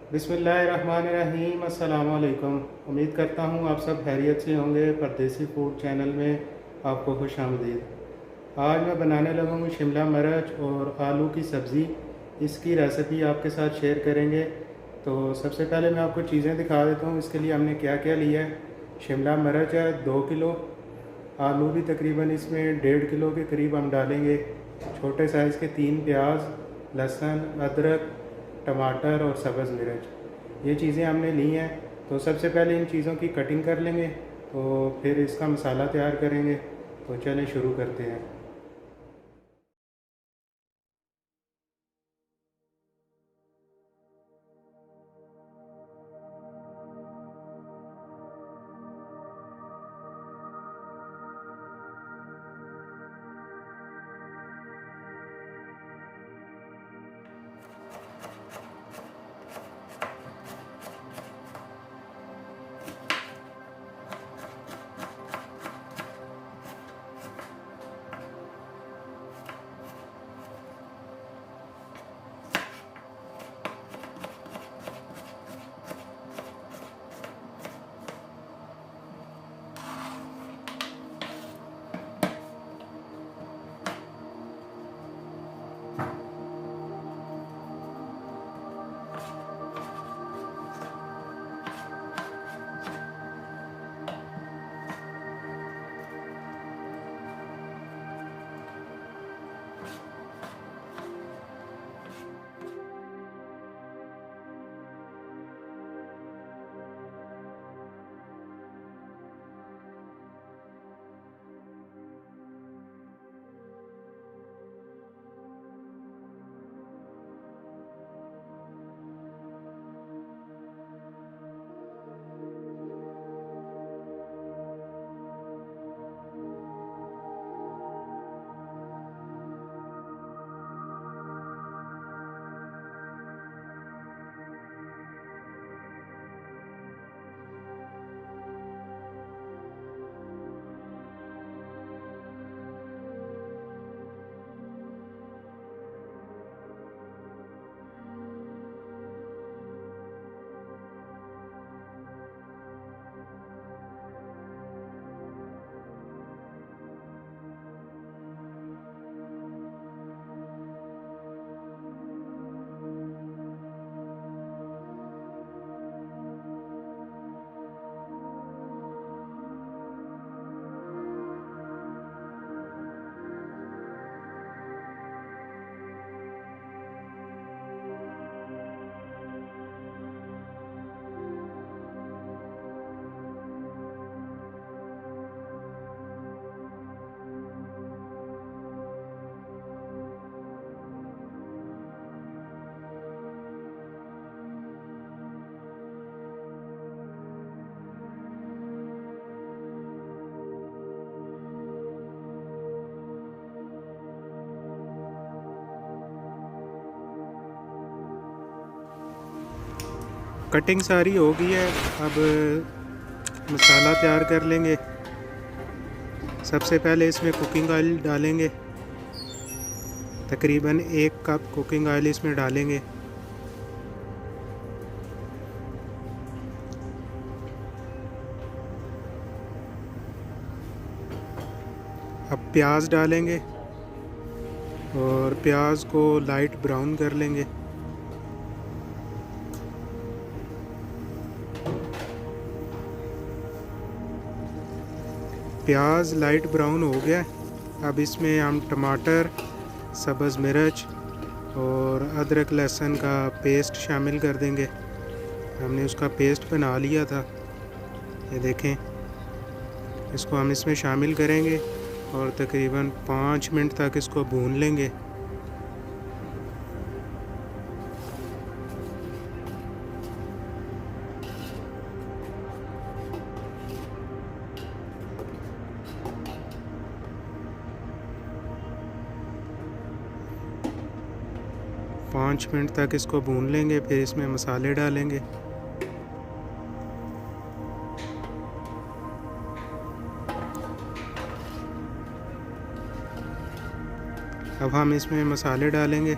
बिस्मिल्लाहिर्रहमानिर्रहीम। अस्सलाम वालेकुम। उम्मीद करता हूँ आप सब खैरियत से होंगे। परदेसी फूड चैनल में आपको खुश आमदीद। आज मैं बनाने लगा हूँ शिमला मिर्च और आलू की सब्ज़ी। इसकी रेसिपी आपके साथ शेयर करेंगे। तो सबसे पहले मैं आपको चीज़ें दिखा देता हूँ इसके लिए हमने क्या क्या लिया है। शिमला मिर्च है 2 किलो, आलू भी तकरीबन इसमें 1.5 किलो के करीब हम डालेंगे, छोटे साइज़ के 3 प्याज, लहसुन, अदरक, टमाटर और सब्ज़ मिर्च, ये चीज़ें हमने ली हैं। तो सबसे पहले इन चीज़ों की कटिंग कर लेंगे, तो फिर इसका मसाला तैयार करेंगे। तो चलें शुरू करते हैं। कटिंग सारी हो गई है, अब मसाला तैयार कर लेंगे। सबसे पहले इसमें कुकिंग ऑयल डालेंगे, तकरीबन 1 कप कुकिंग ऑयल इसमें डालेंगे। अब प्याज डालेंगे और प्याज को लाइट ब्राउन कर लेंगे। प्याज लाइट ब्राउन हो गया। अब इसमें हम टमाटर, सब्ज़ मिर्च और अदरक लहसुन का पेस्ट शामिल कर देंगे। हमने उसका पेस्ट बना लिया था, ये देखें। इसको हम इसमें शामिल करेंगे और तकरीबन 5 मिनट तक इसको भून लेंगे। पाँच मिनट तक इसको भून लेंगे, फिर इसमें मसाले डालेंगे। अब हम इसमें मसाले डालेंगे।